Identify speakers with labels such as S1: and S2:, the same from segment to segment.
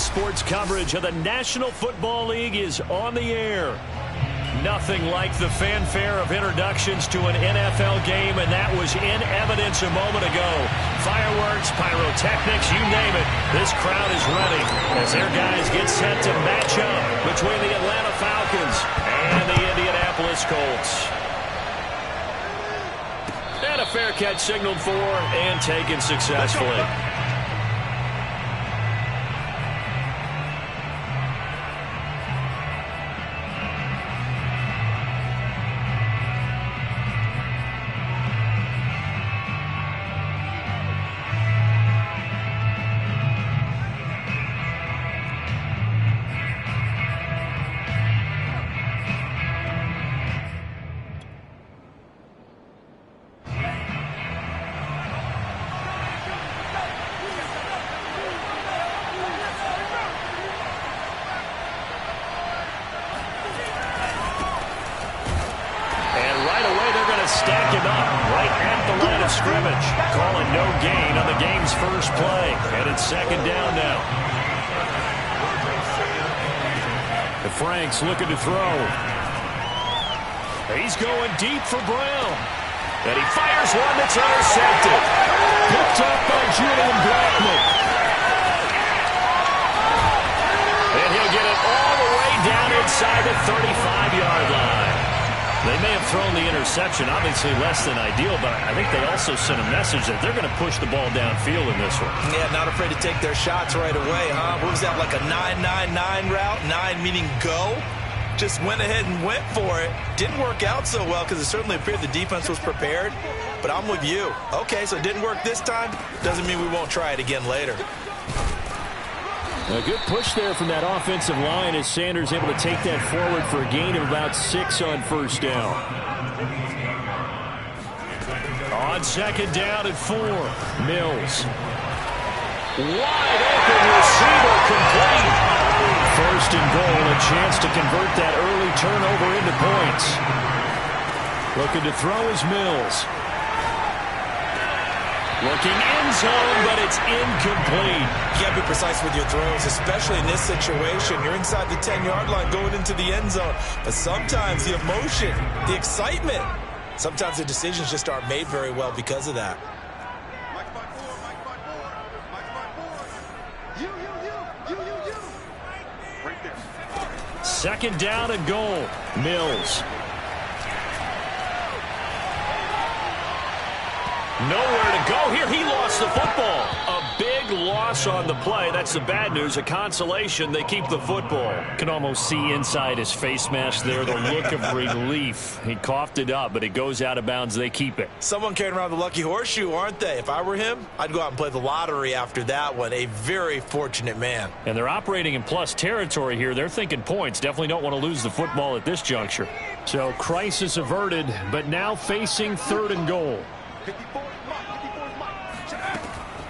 S1: Sports coverage of the National Football League is on the air. Nothing like the fanfare of introductions to an NFL game, and that was in evidence a moment ago. Fireworks, pyrotechnics, you name it. This crowd is ready as their guys get set to match up between the Atlanta Falcons and the Indianapolis Colts. And a fair catch signaled for and taken successfully. Stack him up right at the line of scrimmage. Calling no gain on the game's first play. And it's second down now. The Franks looking to throw. He's going deep for Brown. And he fires one that's intercepted. Picked up by Julian Blackmon. And he'll get it all the way down inside the 35-yard line. They may have thrown the interception, obviously less than ideal, but I think they also sent a message that they're going to push the ball downfield in this one.
S2: Yeah, not afraid to take their shots right away, huh? What was that, like a 9-9-9 route? 9 meaning go? Just went ahead and went for it. Didn't work out so well because it certainly appeared the defense was prepared, but I'm with you. Okay, so it didn't work this time. Doesn't mean we won't try it again later.
S1: A good push there from that offensive line as Sanders able to take that forward for a gain of about 6 on first down. On second down at 4, Mills. Wide open receiver complete. First and goal, a chance to convert that early turnover into points. Looking to throw is Mills. Looking end zone, but it's incomplete.
S2: You got to be precise with your throws, especially in this situation. You're inside the 10-yard line going into the end zone. But sometimes the emotion, the excitement, sometimes the decisions just aren't made very well because of that.
S1: Second down and goal. Mills. Nowhere to go here. He lost the football. A big loss on the play. That's the bad news. A consolation. They keep the football. Can almost see inside his face mask there the look of relief. He coughed it up, but it goes out of bounds. They keep it.
S2: Someone carrying around the lucky horseshoe, aren't they? If I were him, I'd go out and play the lottery after that one. A very fortunate man.
S1: And they're operating in plus territory here. They're thinking points. Definitely don't want to lose the football at this juncture. So crisis averted, but now facing third and goal.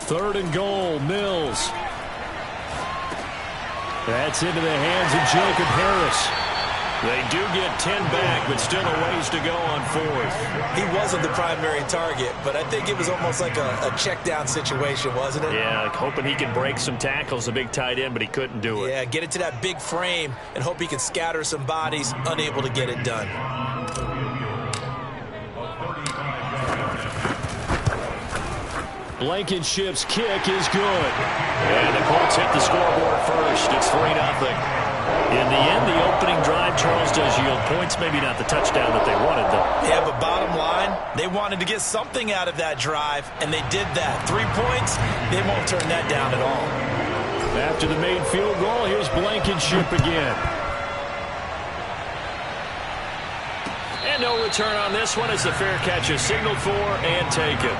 S1: Third and goal, Mills. That's into the hands of Jacob Harris. They do get 10 back, but still a ways to go on fourth.
S2: He wasn't the primary target, but I think it was almost like a check down situation, wasn't it?
S1: Yeah, like hoping he could break some tackles, a big tight end, but he couldn't do it.
S2: Yeah, get it to that big frame and hope he can scatter some bodies, unable to get it done.
S1: Blankenship's kick is good. And the Colts hit the scoreboard first. It's 3-0. In the end, the opening drive, Charles, does yield points. Maybe not the touchdown that they wanted, though.
S2: Yeah, but bottom line, they wanted to get something out of that drive, and they did that. 3 points, they won't turn that down at all.
S1: After the made field goal, here's Blankenship again. And no return on this one as the fair catch is signaled for and taken.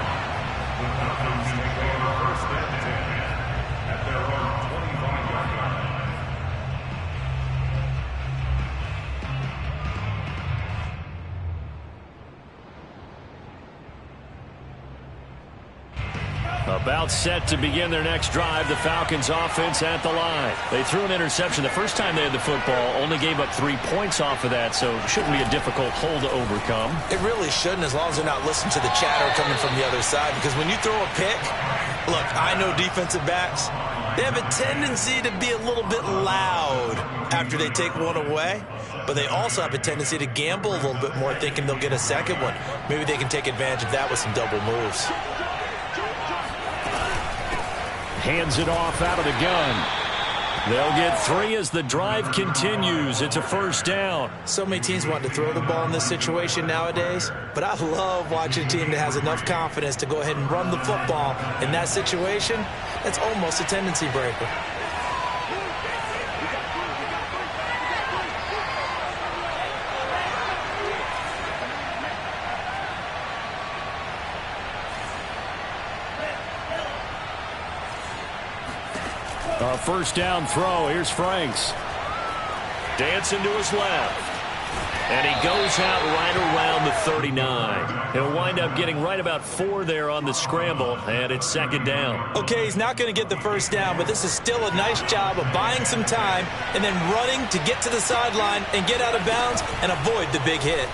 S1: About set to begin their next drive, the Falcons offense at the line. They threw an interception the first time they had the football, only gave up 3 points off of that, so it shouldn't be a difficult hole to overcome.
S2: It really shouldn't, as long as they're not listening to the chatter coming from the other side, because when you throw a pick, look, I know defensive backs, They have a tendency to be a little bit loud after they take one away, but they also have a tendency to gamble a little bit more, thinking they'll get a second one. Maybe they can take advantage of that with some double moves.
S1: Hands it off out of the gun. They'll get 3 as the drive continues. It's a first down.
S2: So many teams want to throw the ball in this situation nowadays, but I love watching a team that has enough confidence to go ahead and run the football. In that situation, that's almost a tendency breaker.
S1: A first down throw. Here's Franks. Dancing to his left. And he goes out right around the 39. He'll wind up getting right about 4 there on the scramble, and it's second down.
S2: Okay, he's not going to get the first down, but this is still a nice job of buying some time and then running to get to the sideline and get out of bounds and avoid the big hit.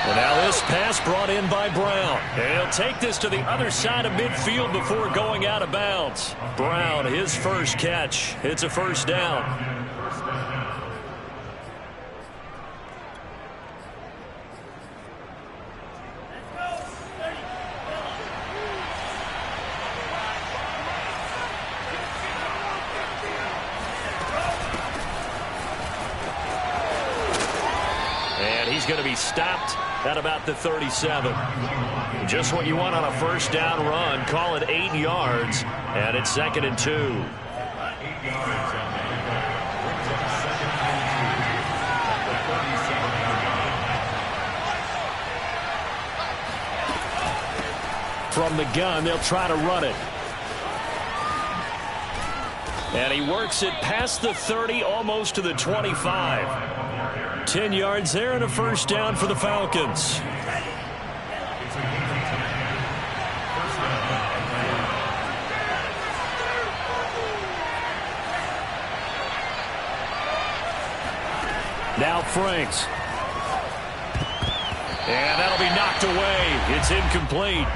S1: And now this pass brought in by Brown. And he'll take this to the other side of midfield before going out of bounds. Brown, his first catch. It's a first down. And he's going to be stopped at about the 37. Just what you want on a first down run. Call it 8 yards, and it's 2nd and 2. From the gun, they'll try to run it. And he works it past the 30, almost to the 25. 10 yards there and a first down for the Falcons. Now Franks. And that'll be knocked away. It's incomplete.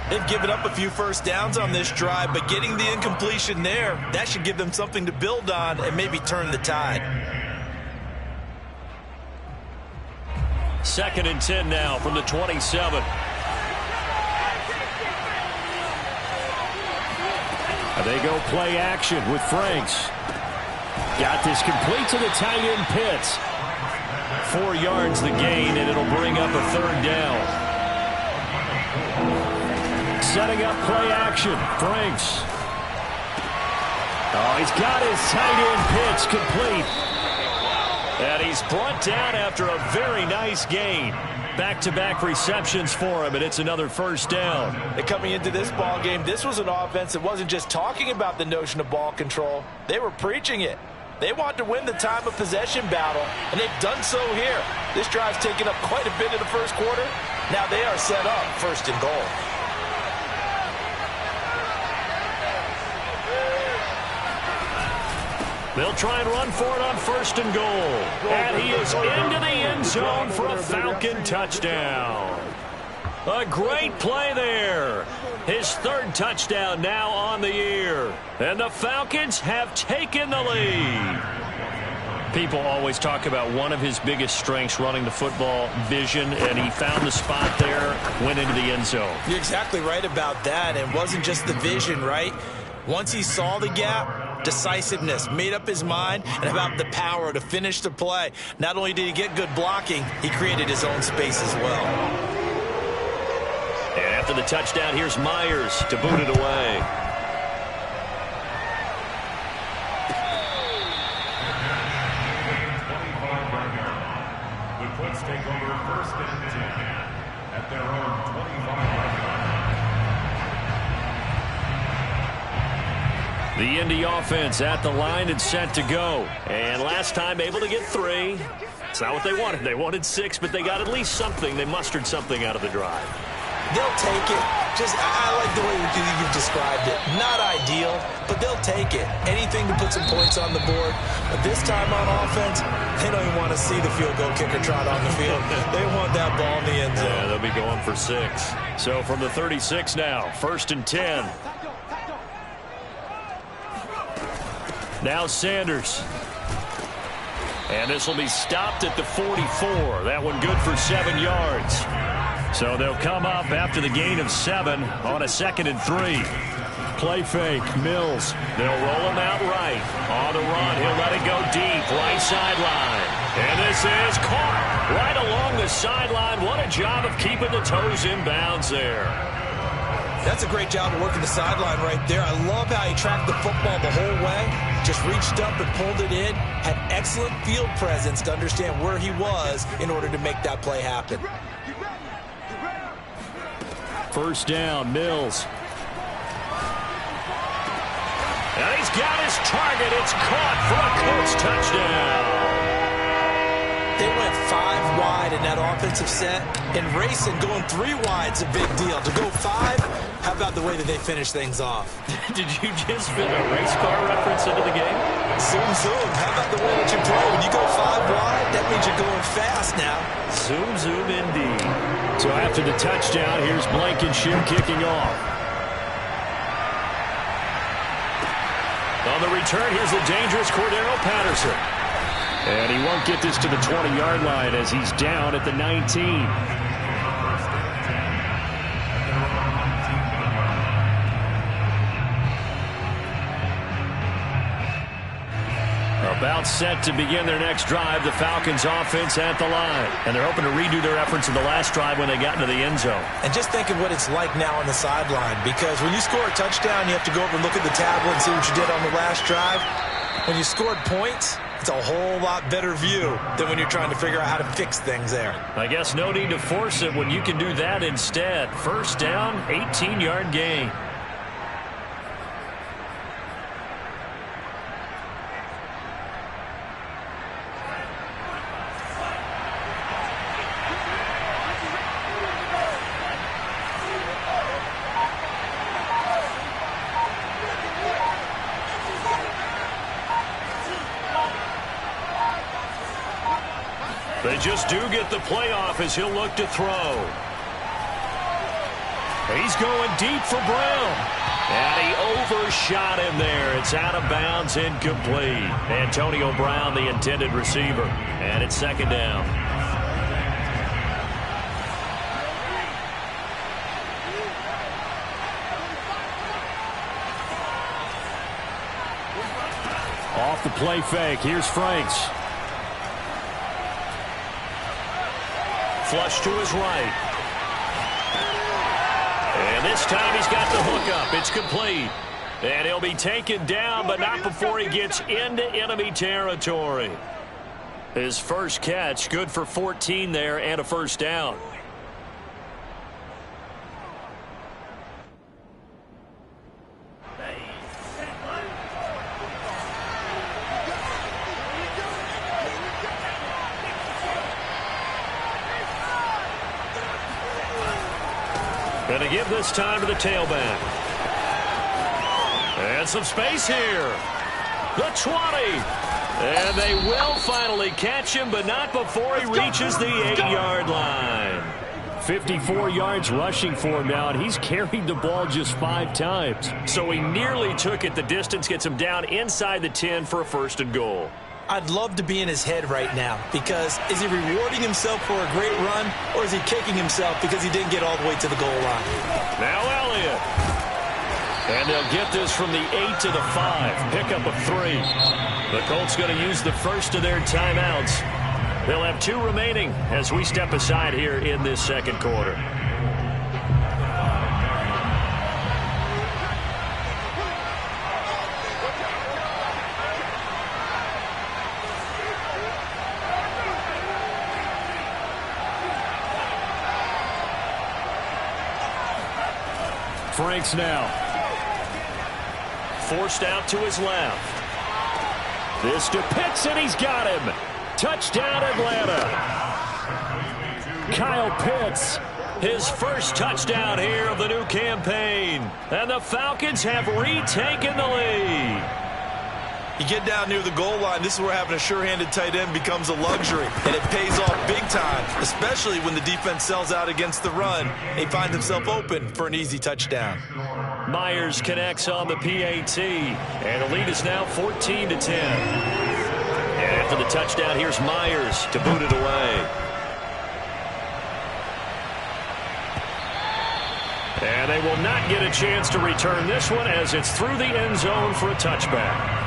S2: They've given up a few first downs on this drive, but getting the incompletion there, that should give them something to build on and maybe turn the tide.
S1: 2nd and 10 now from the 27. They go play action with Franks. Got this complete to the tight end Pitts. 4 yards the gain, and it'll bring up a 3rd down. Setting up play action. Franks. Oh, he's got his tight end Pitts complete. And he's brought down after a very nice gain. Back-to-back receptions for him, and it's another first down.
S2: And coming into this ball game, this was an offense that wasn't just talking about the notion of ball control. They were preaching it. They want to win the time of possession battle, and they've done so here. This drive's taken up quite a bit in the first quarter. Now they are set up 1st and goal.
S1: They'll try and run for it on 1st and goal. And he is into the end zone for a Falcon touchdown. A great play there. His 3rd touchdown now on the year. And the Falcons have taken the lead. People always talk about one of his biggest strengths, running the football, vision, and he found the spot there, went into the end zone.
S2: You're exactly right about that. It wasn't just the vision, right? Once he saw the gap, decisiveness, made up his mind, and about the power to finish the play. Not only did he get good blocking, he created his own space as well.
S1: And after the touchdown, here's Myers to boot it away.
S3: The Colts take over 1st and 10 at their own 25-yard line.
S1: The Indy offense at the line and set to go. And last time able to get 3. It's not what they wanted. They wanted 6, but they got at least something. They mustered something out of the drive.
S2: They'll take it. I like the way you've described it. Not ideal, but they'll take it. Anything to put some points on the board. But this time on offense, they don't even want to see the field goal kicker trot on the field. They want that ball in the end zone.
S1: Yeah, they'll be going for 6. So from the 36 now, 1st and 10. Now Sanders. And this will be stopped at the 44. That one good for 7 yards. So they'll come up after the gain of 7 on a 2nd and 3. Play fake, Mills. They'll roll him out right. On the run, he'll let it go deep, right sideline. And this is caught right along the sideline. What a job of keeping the toes in bounds there.
S2: That's a great job of working the sideline right there. I love how he tracked the football the whole way. Just reached up and pulled it in. Had excellent field presence to understand where he was in order to make that play happen.
S1: First down, Mills. And he's got his target. It's caught for a Colts touchdown.
S2: They went 5 wide in that offensive set, and racing going 3 wide's a big deal. To go 5, how about the way that they finish things off?
S1: Did you just fit a race car reference into the game?
S2: Zoom, zoom. How about the way that you play? When you go 5 wide, that means you're going fast now.
S1: Zoom, zoom indeed. So after the touchdown, here's Blankenship kicking off. On the return, here's the dangerous Cordero Patterson. And he won't get this to the 20-yard line as he's down at the 19. About set to begin their next drive, the Falcons offense at the line. And they're hoping to redo their efforts in the last drive when they got into the end zone.
S2: And just think of what it's like now on the sideline, because when you score a touchdown, you have to go over and look at the tablet and see what you did on the last drive. When you scored points, it's a whole lot better view than when you're trying to figure out how to fix things there.
S1: I guess no need to force it when you can do that instead. First down, 18-yard gain. They just do get the playoff as he'll look to throw. He's going deep for Brown. And he overshot him there. It's out of bounds, incomplete. Antonio Brown, the intended receiver. And it's 2nd down. Off the play fake. Here's Franks. Flush to his right. And this time he's got the hook up. It's complete. And he'll be taken down, but not before he gets into enemy territory. His first catch, good for 14 there and a first down. Going to give this time to the tailback. And some space here. The 20. And they will finally catch him, but not before he reaches the 8-yard line. 54 yards rushing for him now, and he's carried the ball just 5 times. So he nearly took it the distance, gets him down inside the 10 for a 1st and goal.
S2: I'd love to be in his head right now, because is he rewarding himself for a great run, or is he kicking himself because he didn't get all the way to the goal line?
S1: Now Elliott. And they'll get this from the 8 to the 5. Pickup of 3. The Colts going to use the first of their timeouts. They'll have 2 remaining as we step aside here in this 2nd quarter. Franks now. Forced out to his left. This to Pitts, and he's got him. Touchdown, Atlanta. Kyle Pitts, his first touchdown here of the new campaign. And the Falcons have retaken the lead.
S2: You get down near the goal line, this is where having a sure-handed tight end becomes a luxury, and it pays off big time, especially when the defense sells out against the run. He finds himself open for an easy touchdown.
S1: Myers connects on the PAT, and the lead is now 14-10. And after the touchdown, here's Myers to boot it away. And they will not get a chance to return this one as it's through the end zone for a touchback.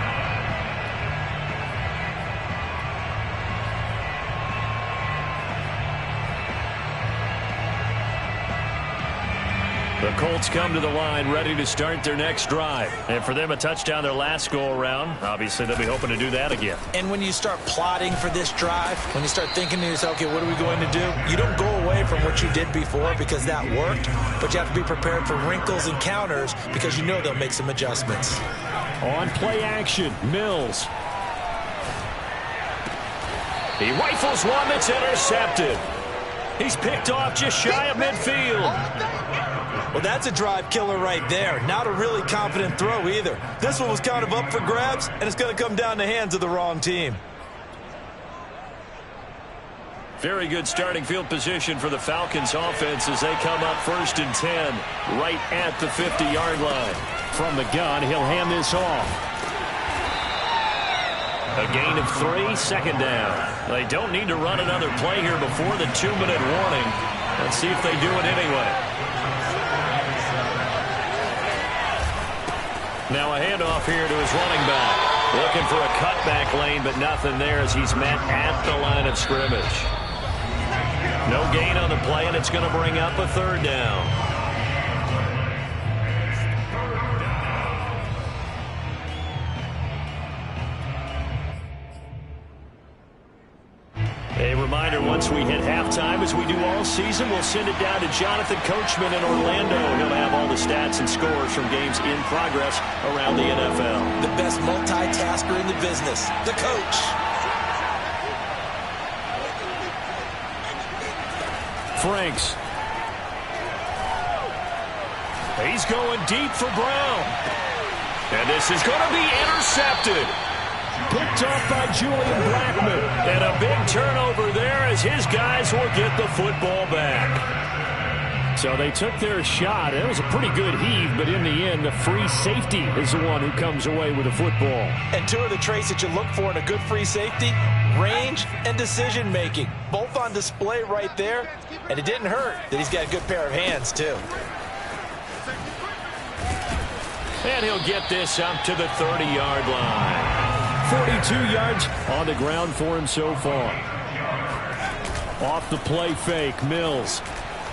S1: The Colts come to the line ready to start their next drive. And for them, a touchdown their last go-around. Obviously, they'll be hoping to do that again.
S2: And when you start plotting for this drive, when you start thinking to yourself, okay, what are we going to do? You don't go away from what you did before because that worked, but you have to be prepared for wrinkles and counters because you know they'll make some adjustments.
S1: On play action, Mills. He rifles one that's intercepted. He's picked off just shy of midfield.
S2: Well, that's a drive killer right there. Not a really confident throw either. This one was kind of up for grabs, and it's going to come down the hands of the wrong team.
S1: Very good starting field position for the Falcons offense as they come up 1st and 10, right at the 50-yard line. From the gun, he'll hand this off. A gain of 3, second down. They don't need to run another play here before the 2-minute warning. Let's see if they do it anyway. Now a handoff here to his running back. Looking for a cutback lane, but nothing there as he's met at the line of scrimmage. No gain on the play, and it's going to bring up a 3rd down. A reminder, once we hit halftime, as we do all season, we'll send it down to Jonathan Coachman in Orlando. He'll have all the stats and scores from games in progress around the NFL.
S2: The best multitasker in the business, the coach.
S1: Franks. He's going deep for Brown. And this is going to be intercepted. Picked off by Julian Blackman. And a big turnover there as his guys will get the football back. So they took their shot. It was a pretty good heave, but in the end, the free safety is the one who comes away with the football.
S2: And two of the traits that you look for in a good free safety, range and decision-making. Both on display right there. And it didn't hurt that he's got a good pair of hands, too.
S1: And he'll get this up to the 30-yard line. 42 yards on the ground for him so far. Off the play fake, Mills.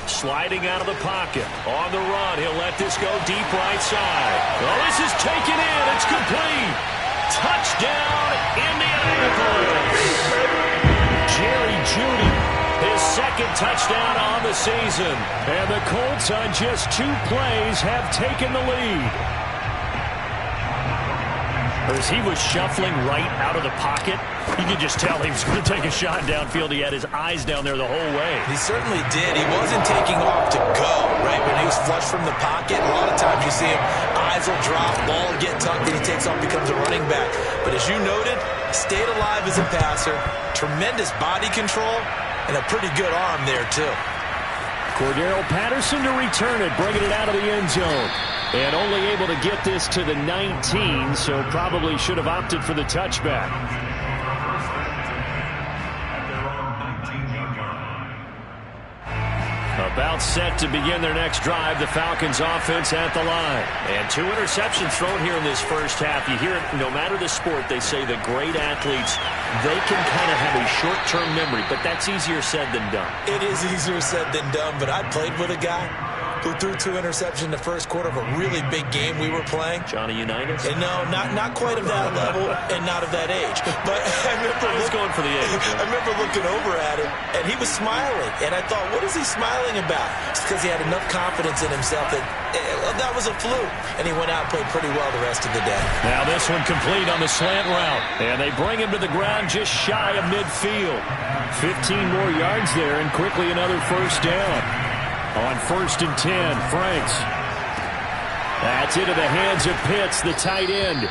S1: Sliding out of the pocket. On the run, he'll let this go deep right side. Oh, this is taken in. It's complete. Touchdown, Indianapolis. Jerry Jeudy, his second touchdown on the season. And the Colts on just 2 plays have taken the lead. As he was shuffling right out of the pocket, you could just tell he was going to take a shot downfield. He had his eyes down there the whole way.
S2: He certainly did. He wasn't taking off to go, right? When he was flush from the pocket, a lot of times you see him, eyes will drop, ball will get tucked, and he takes off, becomes a running back. But as you noted, stayed alive as a passer, tremendous body control, and a pretty good arm there, too.
S1: Cordero Patterson to return it, bringing it out of the end zone. And only able to get this to the 19, so probably should have opted for the touchback. About set to begin their next drive, the Falcons offense at the line. And 2 interceptions thrown here in this first half. You hear it, no matter the sport, they say the great athletes, they can kind of have a short-term memory, but that's easier said than done.
S2: It is easier said than done, but I played with a guy who threw 2 interceptions in the first quarter of a really big game we were playing.
S1: Johnny Unitas?
S2: And no, not quite of that level and not of that age. But I remember
S1: going for the age.
S2: I remember looking over at him, and he was smiling. And I thought, what is he smiling about? It's because he had enough confidence in himself that that was a fluke. And he went out and played pretty well the rest of the day.
S1: Now this one complete on the slant route. And they bring him to the ground just shy of midfield. 15 more yards there, and quickly another first down. On 1st and 10, Franks. That's into the hands of Pitts, the tight end.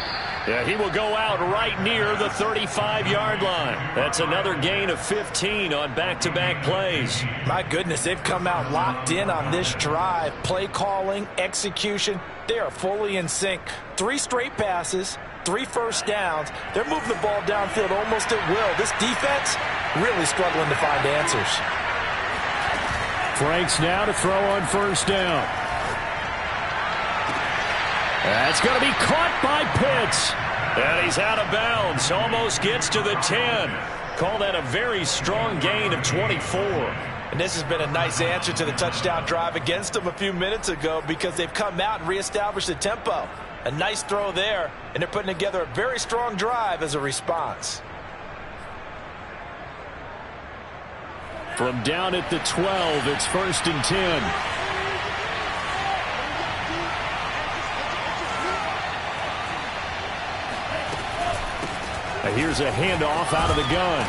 S1: Yeah, he will go out right near the 35-yard line. That's another gain of 15 on back-to-back plays.
S2: My goodness, they've come out locked in on this drive. Play calling, execution, they are fully in sync. 3 straight passes, 3 first downs. They're moving the ball downfield almost at will. This defense really struggling to find answers.
S1: Franks now to throw on first down. That's going to be caught by Pitts. And he's out of bounds. Almost gets to the 10. Call that a very strong gain of 24.
S2: And this has been a nice answer to the touchdown drive against them a few minutes ago because they've come out and reestablished the tempo. A nice throw there, and they're putting together a very strong drive as a response.
S1: From down at the 12, it's 1st and 10. Here's a handoff out of the gun.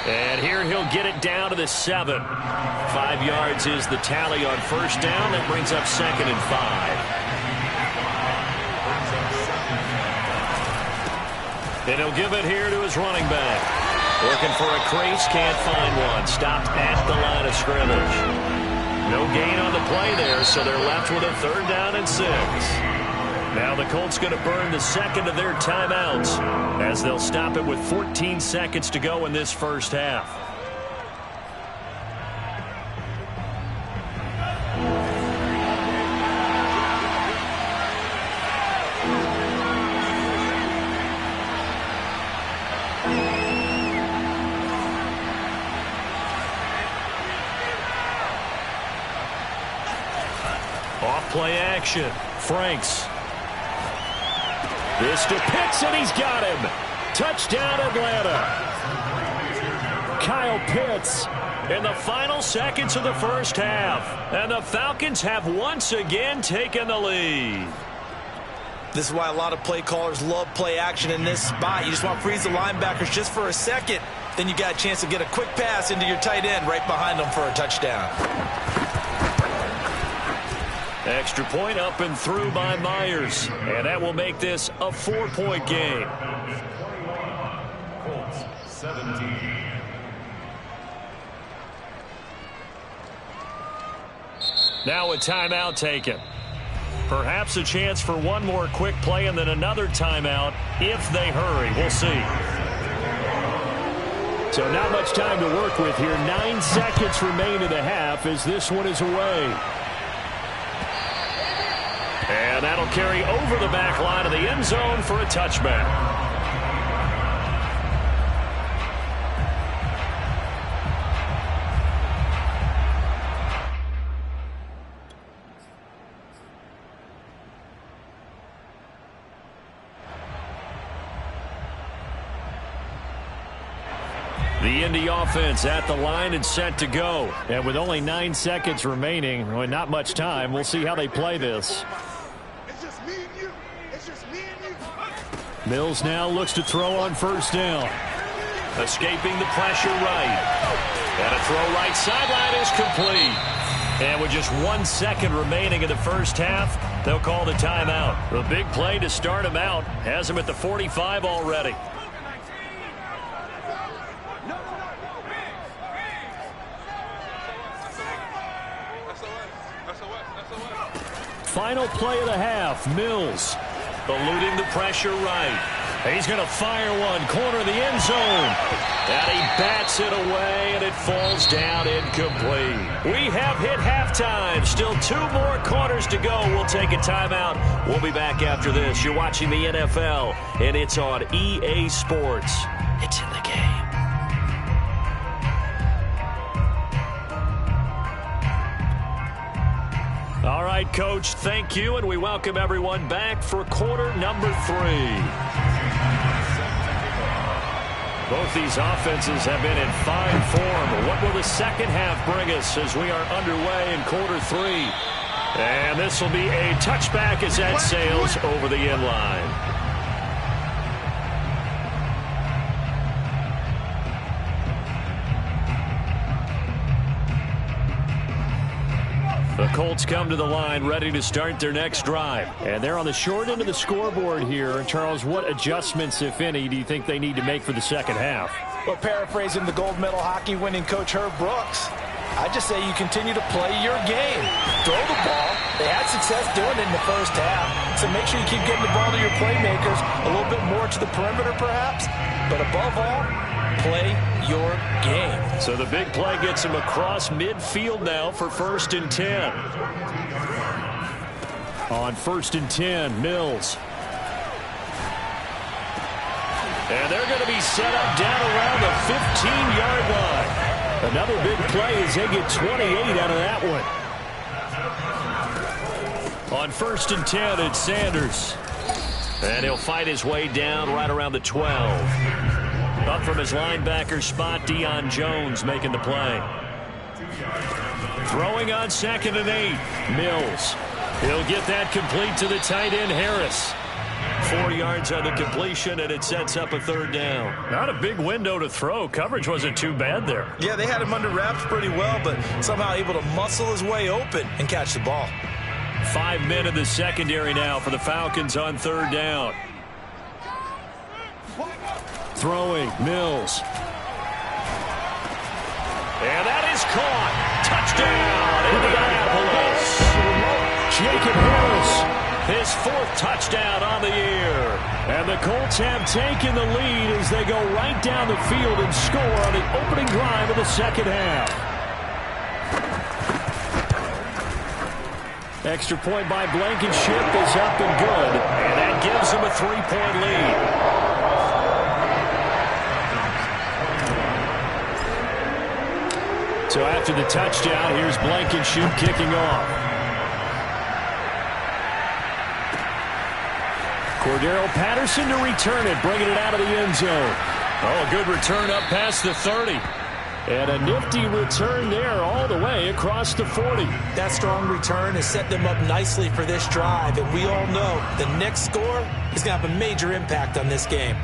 S1: And here he'll get it down to the 7. 5 yards is the tally on first down. That brings up 2nd and 5. And he'll give it here to his running back. Looking for a crease, can't find one. Stopped at the line of scrimmage. No gain on the play there, so they're left with a 3rd down and 6. Now the Colts going to burn the second of their timeouts as they'll stop it with 14 seconds to go in this first half. Off play action. Franks. This to Pitts, and he's got him. Touchdown, Atlanta. Kyle Pitts in the final seconds of the first half. And the Falcons have once again taken the lead.
S2: This is why a lot of play callers love play action in this spot. You just want to freeze the linebackers just for a second. Then you got a chance to get a quick pass into your tight end right behind them for a touchdown.
S1: Extra point up and through by Myers. And that will make this a 4-point game.
S3: Colts 17.
S1: Now a timeout taken. Perhaps a chance for one more quick play and then another timeout if they hurry. We'll see. So not much time to work with here. 9 seconds remain in the half as this one is away. And that'll carry over the back line of the end zone for a touchback. The Indy offense at the line and set to go. And with only 9 seconds remaining, well, not much time, we'll see how they play this. Mills now looks to throw on first down. Escaping the pressure right. And a throw right sideline is complete. And with just 1 second remaining in the first half, they'll call the timeout. The big play to start him out has him at the 45 already. Final play of the half, Mills. Eluding the pressure right. He's going to fire one, corner of the end zone. And he bats it away, and it falls down incomplete. We have hit halftime. Still 2 more quarters to go. We'll take a timeout. We'll be back after this. You're watching the NFL, and it's on EA Sports. It's in the game. All right, Coach, thank you, and we welcome everyone back for quarter number 3. Both these offenses have been in fine form. What will the second half bring us as we are underway in quarter 3? And this will be a touchback as that sails over the end line. The Colts come to the line ready to start their next drive. And they're on the short end of the scoreboard here. And Charles, what adjustments, if any, do you think they need to make for the second half?
S2: Well, paraphrasing the gold medal hockey winning coach Herb Brooks, I just say you continue to play your game. Throw the ball. They had success doing it in the first half. So make sure you keep getting the ball to your playmakers, a little bit more to the perimeter perhaps. But above all, play your game.
S1: So the big play gets him across midfield now for 1st and 10. On 1st and 10, Mills. And they're going to be set up down around the 15-yard line. Another big play as they get 28 out of that one. On 1st and 10, it's Sanders. And he'll fight his way down right around the 12. Up from his linebacker spot, Deion Jones making the play. Throwing on 2nd and 8, Mills. He'll get that complete to the tight end, Harris. 4 yards on the completion, and it sets up a 3rd down. Not a big window to throw. Coverage wasn't too bad there.
S2: Yeah, they had him under wraps pretty well, but somehow able to muscle his way open and catch the ball.
S1: 5 men in the secondary now for the Falcons on 3rd down. Throwing, Mills. And that is caught. Touchdown, Indianapolis. Jacob Harris, his 4th touchdown on the year. And the Colts have taken the lead as they go right down the field and score on the opening drive of the second half. Extra point by Blankenship is up and good. And that gives them a 3-point lead. So after the touchdown, here's Blankenship kicking off. Cordero Patterson to return it, bringing it out of the end zone. Oh, a good return up past the 30. And a nifty return there all the way across the 40.
S2: That strong return has set them up nicely for this drive, and we all know the next score is going to have a major impact on this game.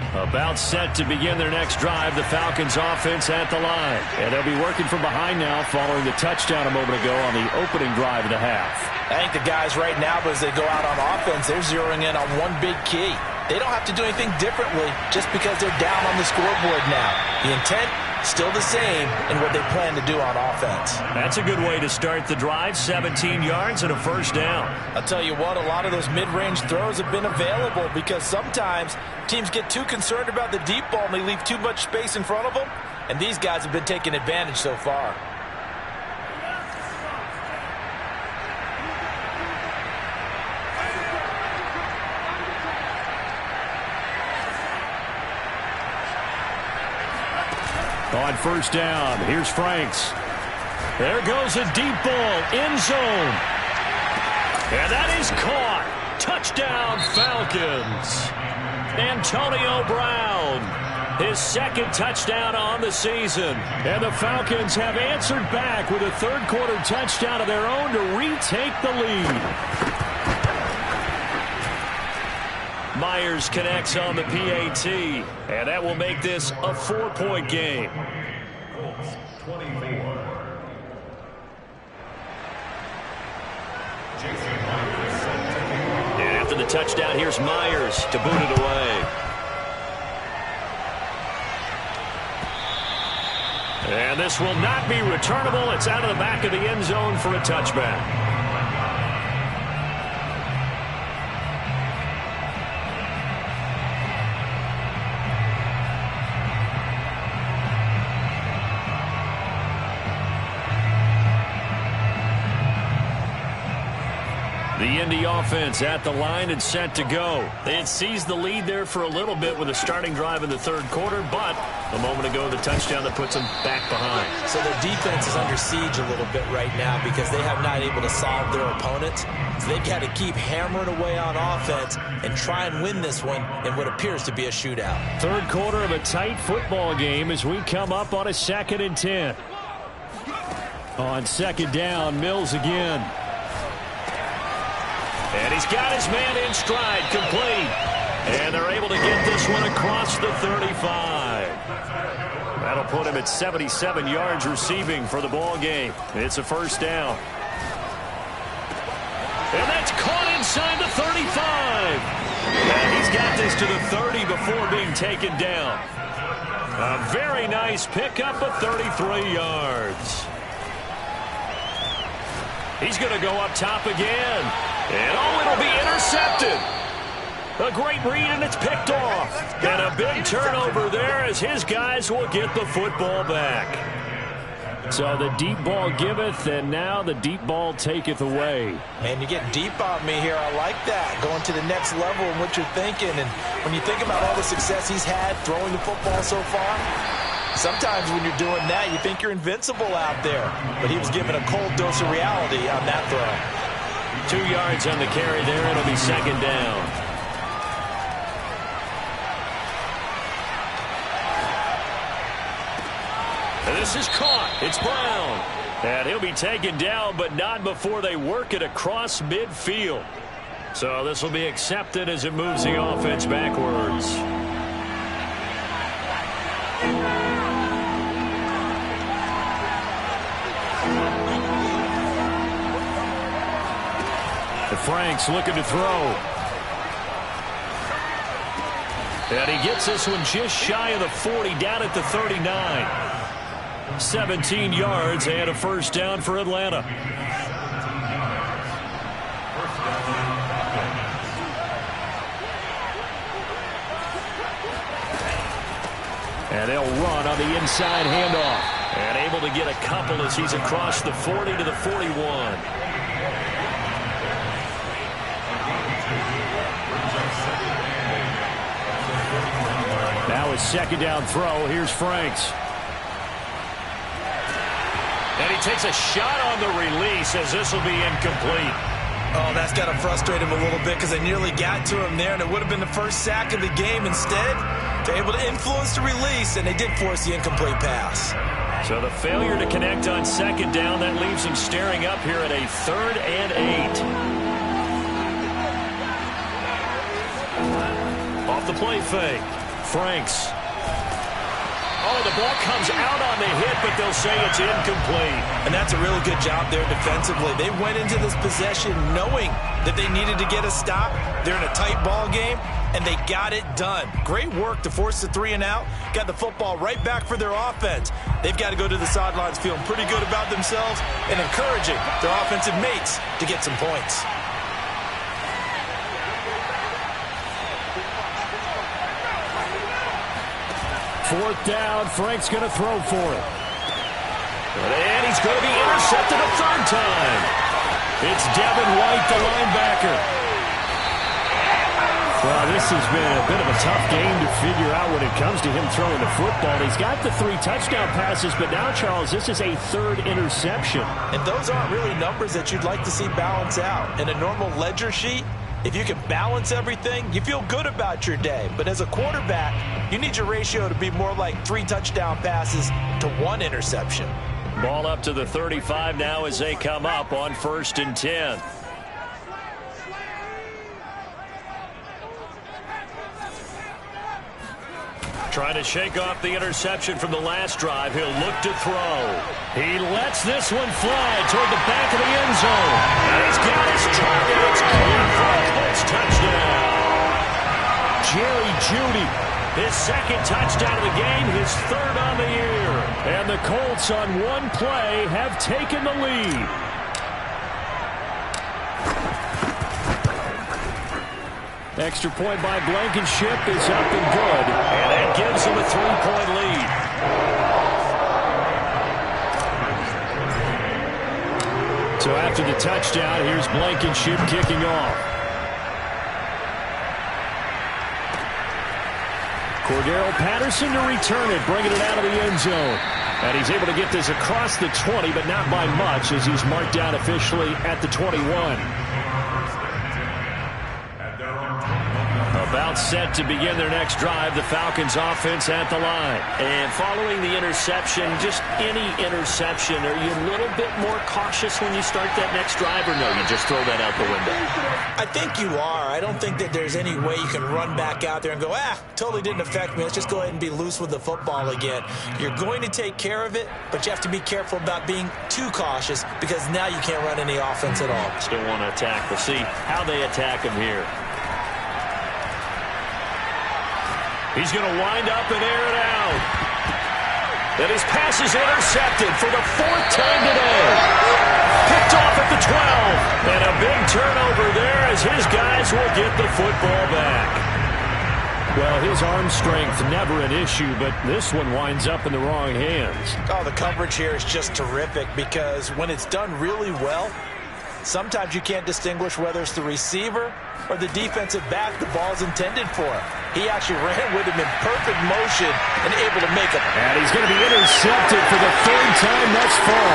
S1: About set to begin their next drive, the Falcons offense at the line. And they'll be working from behind now following the touchdown a moment ago on the opening drive of the half.
S2: I think the guys right now, as they go out on offense, they're zeroing in on one big key. They don't have to do anything differently just because they're down on the scoreboard now. The intent, still the same in what they plan to do on offense.
S1: That's a good way to start the drive. 17 yards and a 1st down.
S2: I'll tell you what, a lot of those mid-range throws have been available because sometimes teams get too concerned about the deep ball and they leave too much space in front of them. And these guys have been taking advantage so far.
S1: On 1st down, here's Franks. There goes a deep ball, end zone. And that is caught. Touchdown, Falcons. Antonio Brown, his 2nd touchdown on the season. And the Falcons have answered back with a 3rd quarter touchdown of their own to retake the lead. Myers connects on the PAT, and that will make this a 4-point game.
S3: Colts 24.
S1: And after the touchdown, here's Myers to boot it away. And this will not be returnable. It's out of the back of the end zone for a touchback. The Indy offense at the line and set to go. They had seized the lead there for a little bit with a starting drive in the 3rd quarter, but a moment ago the touchdown that puts them back behind.
S2: So their defense is under siege a little bit right now because they have not able to solve their opponents. So they've got to keep hammering away on offense and try and win this one in what appears to be a shootout.
S1: 3rd quarter of a tight football game as we come up on a 2nd and 10. On 2nd down, Mills again. And he's got his man in stride, complete. And they're able to get this one across the 35. That'll put him at 77 yards receiving for the ball game. It's a first down. And that's caught inside the 35. And he's got this to the 30 before being taken down. A very nice pickup of 33 yards. He's going to go up top again. And it'll be intercepted. A great read, and it's picked off. And a big turnover there as his guys will get the football back. So the deep ball giveth, and now the deep ball taketh away.
S2: Man, you get deep on me here. I like that. Going to the next level in what you're thinking. And when you think about all the success he's had throwing the football so far, sometimes when you're doing that, you think you're invincible out there. But he was given a cold dose of reality on that throw.
S1: 2 yards on the carry there. It'll be second down. And this is caught. It's Brown. And he'll be taken down, but not before they work it across midfield. So this will be accepted as it moves the offense backwards. The Franks looking to throw. And he gets this one just shy of the 40, down at the 39. 17 yards and a first down for Atlanta. And they'll run on the inside handoff. And able to get a couple as he's across the 40 to the 41. Now his second down throw. Here's Franks. And he takes a shot on the release as this will be incomplete.
S2: Oh, that's got to frustrate him a little bit because they nearly got to him there, and it would have been the first sack of the game. Instead, they're able to influence the release, and they did force the incomplete pass.
S1: So the failure to connect on second down, that leaves him staring up here at a 3rd and 8. Off the play fake. Franks. Oh, the ball comes out on the hit, but they'll say it's incomplete.
S2: And that's a really good job there defensively. They went into this possession knowing that they needed to get a stop. They're in a tight ball game, and they got it done. Great work to force the 3 and out. Got the football right back for their offense. They've got to go to the sidelines feeling pretty good about themselves and encouraging their offensive mates to get some points.
S1: Fourth down, Frank's going to throw for it. And he's going to be intercepted a 3rd time. It's Devin White, the linebacker. Well, this has been a bit of a tough game to figure out when it comes to him throwing the football. He's got the 3 touchdown passes, but now, Charles, this is a 3rd interception.
S2: And those aren't really numbers that you'd like to see balance out. In a normal ledger sheet, if you can balance everything, you feel good about your day. But as a quarterback, you need your ratio to be more like 3 touchdown passes to 1 interception.
S1: Ball up to the 35 now as they come up on 1st and 10. Trying to shake off the interception from the last drive. He'll look to throw. He lets this one fly toward the back of the end zone. And he's got his target. It's caught for a Colts touchdown. Jerry Jeudy, his 2nd touchdown of the game, his 3rd on the year. And the Colts on one play have taken the lead. Extra point by Blankenship is up and good. And that gives him a 3-point lead. So after the touchdown, here's Blankenship kicking off. Cordero Patterson to return it, bringing it out of the end zone. And he's able to get this across the 20, but not by much as he's marked down officially at the 21. About About set to begin their next drive, the Falcons offense at the line.
S4: And following the interception, just any interception, are you a little bit more cautious when you start that next drive, or no, you just throw that out the window?
S2: I think you are. I don't think that there's any way you can run back out there and go, totally didn't affect me. Let's just go ahead and be loose with the football again. You're going to take care of it, but you have to be careful about being too cautious because now you can't run any offense at all.
S4: Still want to attack. We'll see how they attack him here.
S1: He's going to wind up and air it out. And his pass is intercepted for the 4th time today. Picked off at the 12. And a big turnover there as his guys will get the football back. Well, his arm strength never an issue, but this one winds up in the wrong hands.
S2: Oh, the coverage here is just terrific because when it's done really well, sometimes you can't distinguish whether it's the receiver or the defensive back the ball's intended for. He actually ran with him in perfect motion and able to make it.
S1: And he's going to be intercepted for the 3rd time thus far.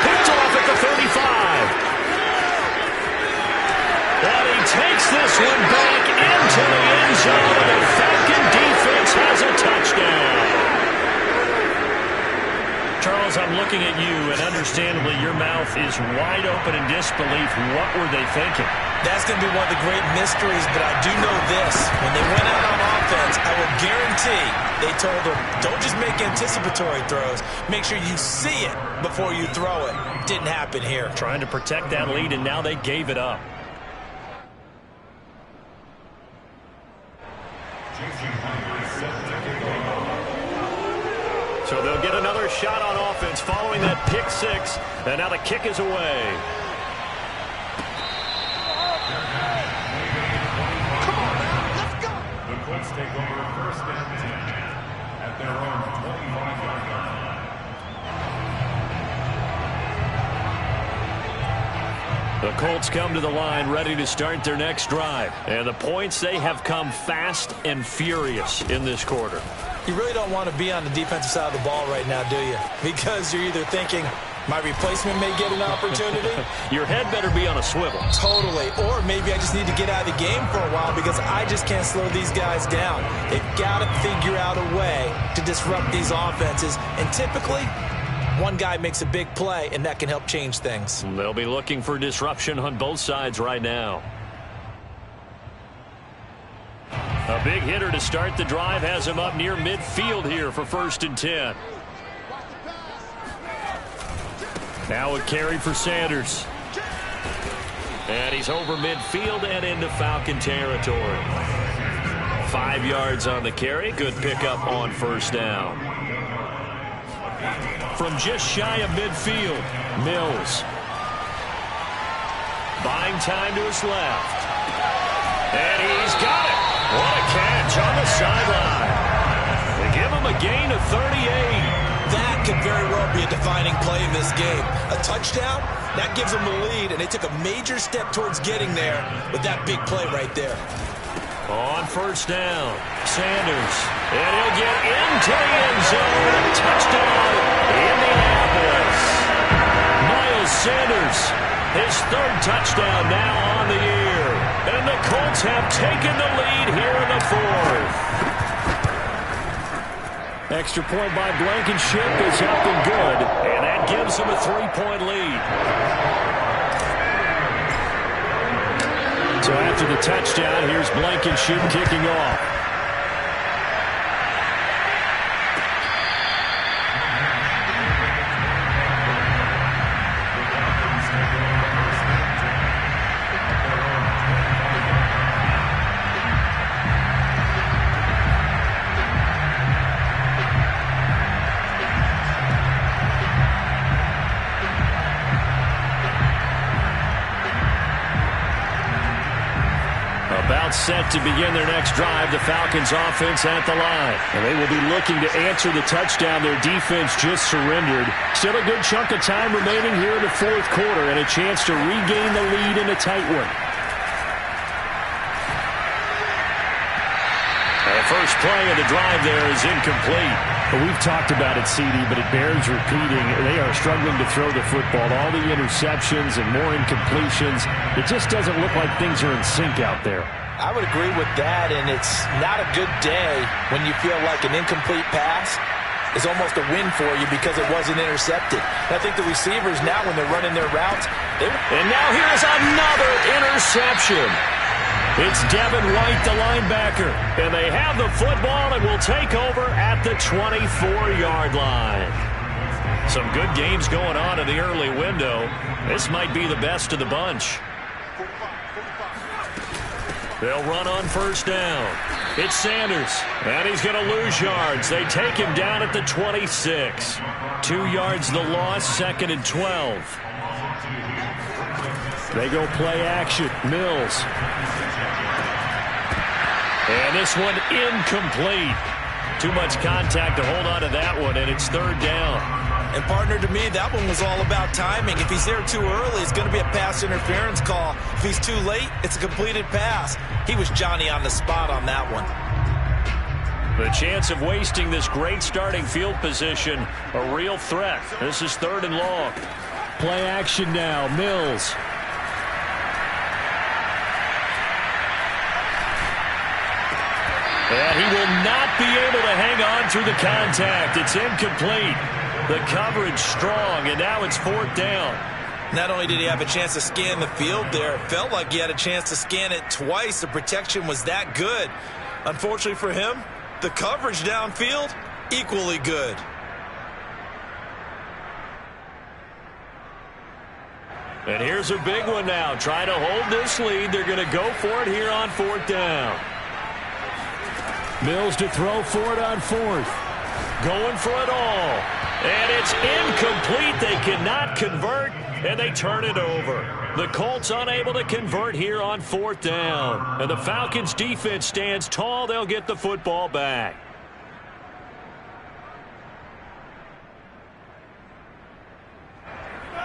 S1: Picked off at the 35. And he takes this one back into the end zone, and the Falcon defense has a touchdown. Charles, I'm looking at you, and understandably your mouth is wide open in disbelief. What were they thinking?
S2: That's going to be one of the great mysteries, but I do know this. When they went out on offense, I will guarantee they told them, don't just make anticipatory throws. Make sure you see it before you throw it. Didn't happen here.
S1: Trying to protect that lead, and now they gave it up. So they'll get another shot on offense following that pick 6, and now the kick is away.
S3: Come on, man, let's go. The Colts take over 1st and 10 at their own 25-yard line.
S1: The Colts come to the line ready to start their next drive. And the points, they have come fast and furious in this quarter.
S2: You really don't want to be on the defensive side of the ball right now, do you? Because you're either thinking, my replacement may get an opportunity.
S1: Your head better be on a swivel.
S2: Totally. Or maybe I just need to get out of the game for a while because I just can't slow these guys down. They've got to figure out a way to disrupt these offenses. And typically, one guy makes a big play, and that can help change things.
S1: They'll be looking for disruption on both sides right now. A big hitter to start the drive has him up near midfield here for 1st and 10. Now a carry for Sanders. And he's over midfield and into Falcon territory. 5 yards on the carry. Good pickup on 1st down. From just shy of midfield, Mills. Buying time to his left. And he's got it. What a catch on the sideline. They give him a gain of 38.
S2: That could very well be a defining play in this game. A touchdown, that gives them the lead, and they took a major step towards getting there with that big play right there.
S1: On 1st down, Sanders. And he'll get into the end zone. Touchdown, Indianapolis. Miles Sanders, his 3rd touchdown now on the year. And the Colts have taken the lead here in the 4th. Extra point by Blankenship is up and good. And that gives them a 3-point lead. So after the touchdown, here's Blankenship kicking off. Set to begin their next drive, the Falcons offense at the line. And they will be looking to answer the touchdown their defense just surrendered. Still a good chunk of time remaining here in the 4th quarter and a chance to regain the lead in a tight one. The first play of the drive there is incomplete. Well, we've talked about it, CD, but it bears repeating. They are struggling to throw the football. All the interceptions and more incompletions. It just doesn't look like things are in sync out there.
S2: I would agree with that, and it's not a good day when you feel like an incomplete pass is almost a win for you because it wasn't intercepted. And I think the receivers now, when they're running their routes,
S1: and now here's another interception. It's Devin White, the linebacker, and they have the football and will take over at the 24-yard line. Some good games going on in the early window. This might be the best of the bunch. They'll run on first down. It's Sanders, and he's going to lose yards. They take him down at the 26. 2 yards the loss, 2nd and 12. They go play action. Mills. And this one incomplete. Too much contact to hold on to that one, and it's 3rd down.
S2: And, partner, to me, that one was all about timing. If he's there too early, it's going to be a pass interference call. If he's too late, it's a completed pass. He was Johnny on the spot on that one.
S1: The chance of wasting this great starting field position, a real threat. This is 3rd and long. Play action now. Mills. And he will not be able to hang on through the contact. It's incomplete. The coverage strong, and now it's 4th down.
S2: Not only did he have a chance to scan the field there, it felt like he had a chance to scan it twice. The protection was that good. Unfortunately for him, the coverage downfield, equally good.
S1: And here's a big one now. Trying to hold this lead. They're going to go for it here on 4th down. Mills to throw for it on 4th. Going for it all. And it's incomplete. They cannot convert, and they turn it over. The Colts unable to convert here on 4th down. And the Falcons' defense stands tall. They'll get the football back.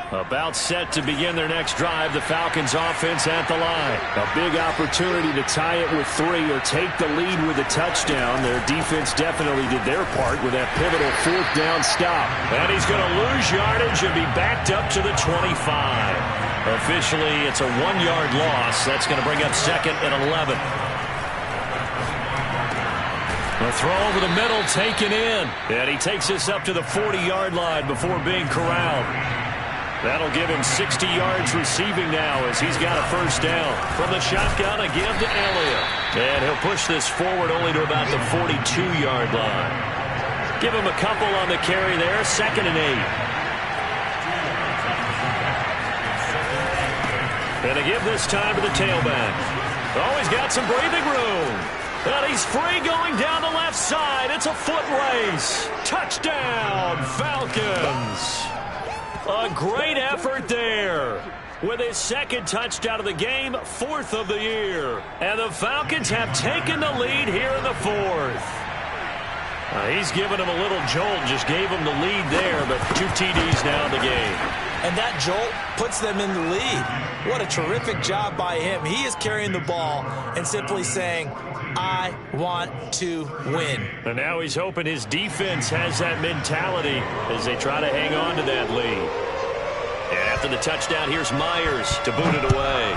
S1: About set to begin their next drive, the Falcons offense at the line. A big opportunity to tie it with 3 or take the lead with a touchdown. Their defense definitely did their part with that pivotal 4th down stop. And he's going to lose yardage and be backed up to the 25. Officially, it's a 1-yard loss. That's going to bring up 2nd and 11. A throw over the middle, taken in. And he takes this up to the 40-yard line before being corralled. That'll give him 60 yards receiving now as he's got a 1st down. From the shotgun, a give to Elliott. And he'll push this forward only to about the 42-yard line. Give him a couple on the carry there, 2nd and 8. And a give this time to the tailback. Oh, he's got some breathing room. And he's free going down the left side. It's a foot race. Touchdown, Falcons. A great effort there. With his 2nd touchdown of the game, 4th of the year. And the Falcons have taken the lead here in the 4th. He's given him a little jolt, just gave him the lead there, but 2 TDs now in the game.
S2: And that jolt puts them in the lead. What a terrific job by him. He is carrying the ball and simply saying, I want to win.
S1: And now he's hoping his defense has that mentality as they try to hang on to that lead. And after the touchdown, here's Myers to boot it away.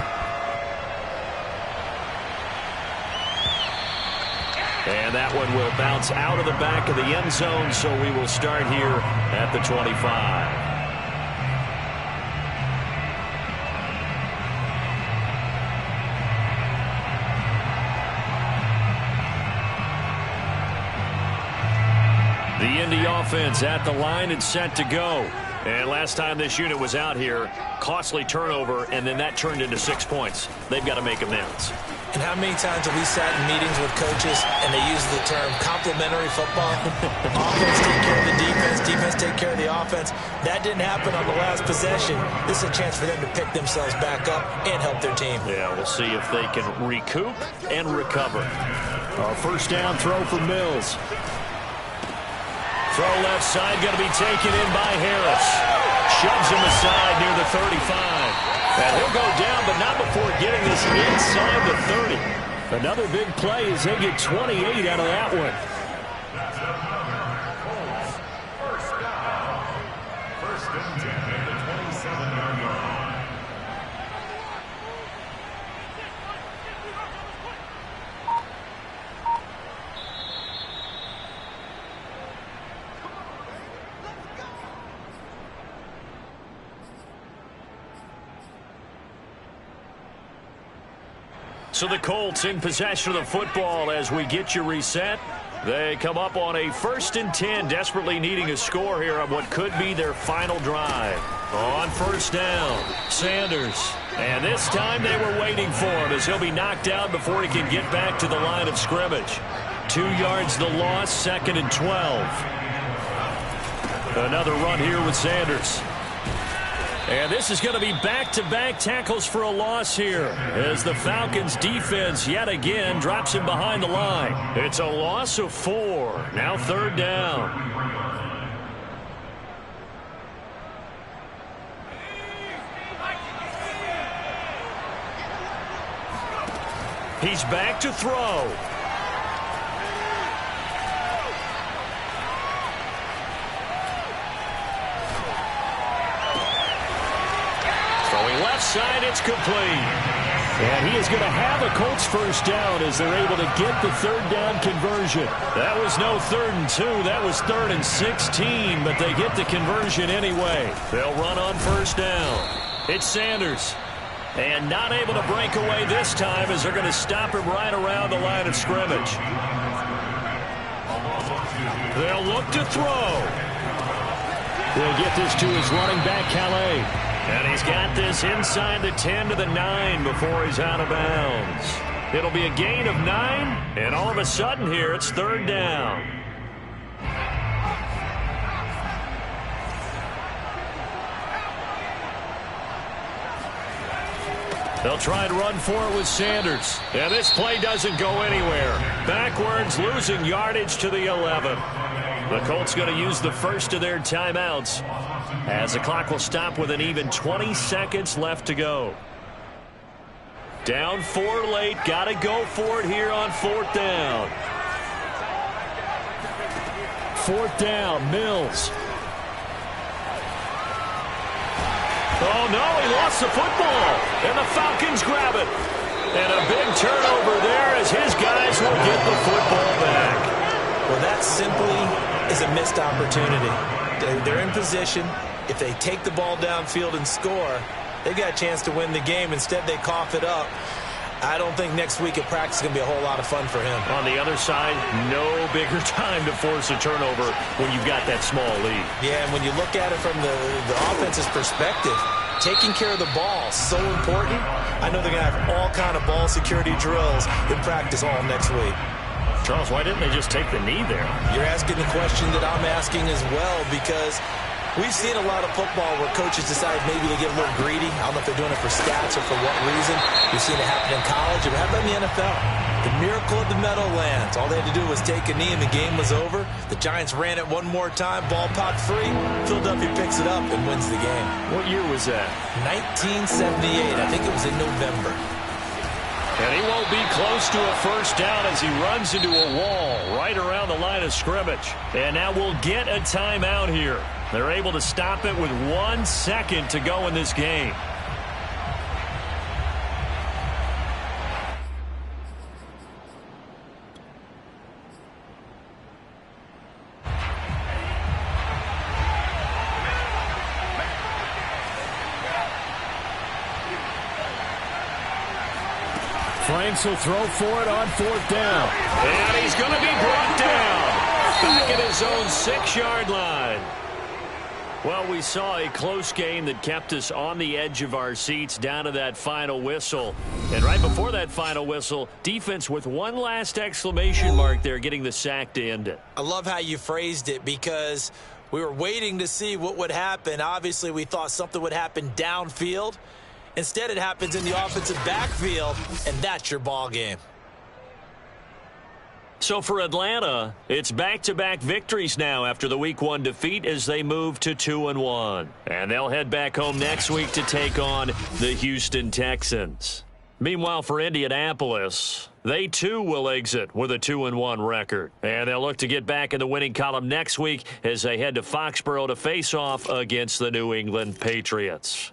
S1: And that one will bounce out of the back of the end zone, so we will start here at the 25. The Indy offense at the line and set to go. And last time this unit was out here, costly turnover, and then that turned into 6 points. They've got to make amends.
S2: And how many times have we sat in meetings with coaches and they use the term complementary football? Offense take care of the defense, defense take care of the offense. That didn't happen on the last possession. This is a chance for them to pick themselves back up and help their team.
S1: Yeah, we'll see if they can recoup and recover. A 1st down throw for Mills. Throw left side, going to be taken in by Harris. Shoves him aside near the 35. And he'll go down, but not before getting this inside the 30. Another big play as they get 28 out of that one.
S3: First and 10 at the 27-yard line.
S1: So the Colts in possession of the football as we get you reset. They come up on a 1st and 10, desperately needing a score here on what could be their final drive. On 1st down, Sanders. And this time they were waiting for him as he'll be knocked out before he can get back to the line of scrimmage. 2 yards the loss, 2nd and 12. Another run here with Sanders. And this is going to be back-to-back tackles for a loss here as the Falcons defense yet again drops him behind the line. It's a loss of 4. Now 3rd down. He's back to throw. Left side, it's complete. And he is going to have a Colts 1st down as they're able to get the 3rd down conversion. That was no 3rd and 2. That was 3rd and 16, but they get the conversion anyway. They'll run on 1st down. It's Sanders. And not able to break away this time as they're going to stop him right around the line of scrimmage. They'll look to throw. They'll get this to his running back, Calais. And he's got this inside the 10 to the 9 before he's out of bounds. It'll be a gain of 9, and all of a sudden here it's 3rd down. They'll try and run for it with Sanders. And this play doesn't go anywhere. Backwards, losing yardage to the 11. The Colts going to use the first of their timeouts as the clock will stop with an even 20 seconds left to go. Down 4 late. Got to go for it here on 4th down. 4th down, Mills. Oh, no, he lost the football. And the Falcons grab it. And a big turnover there as his guys will get the football back.
S2: Well, that simply is a missed opportunity. They're in position. If they take the ball downfield and score, they got a chance to win the game. Instead, they cough it up. I don't think next week at practice is going to be a whole lot of fun for him. On the other side, no bigger time to force a turnover when you've got that small lead. Yeah, and when you look at it from the offense's perspective, taking care of the ball is so important. I know they're going to have all kind of ball security drills in practice all next week.
S1: Charles, why didn't they just take the knee there?
S2: You're asking the question that I'm asking as well, because we've seen a lot of football where coaches decide maybe to get a little greedy. I don't know if they're doing it for stats or for what reason. We've seen it happen in college. It happened in the NFL. The miracle of the Meadowlands. All they had to do was take a knee and the game was over. The Giants ran it one more time. Ball popped free. Philadelphia picks it up and wins the game.
S1: What year was that?
S2: 1978. I think it was in November.
S1: And he won't be close to a 1st down as he runs into a wall right around the line of scrimmage. And now we'll get a timeout here. They're able to stop it with 1 second to go in this game. Franks will throw for it on 4th down. And he's going to be brought down. Back at his own 6-yard line. Well, we saw a close game that kept us on the edge of our seats down to that final whistle. And right before that final whistle, defense with one last exclamation mark there, getting the sack to end it.
S2: I love how you phrased it, because we were waiting to see what would happen. Obviously, we thought something would happen downfield. Instead, it happens in the offensive backfield, and that's your ball game.
S1: So for Atlanta, it's back-to-back victories now after the Week 1 defeat as they move to 2-1. And they'll head back home next week to take on the Houston Texans. Meanwhile, for Indianapolis, they too will exit with a 2-1 record. And they'll look to get back in the winning column next week as they head to Foxborough to face off against the New England Patriots.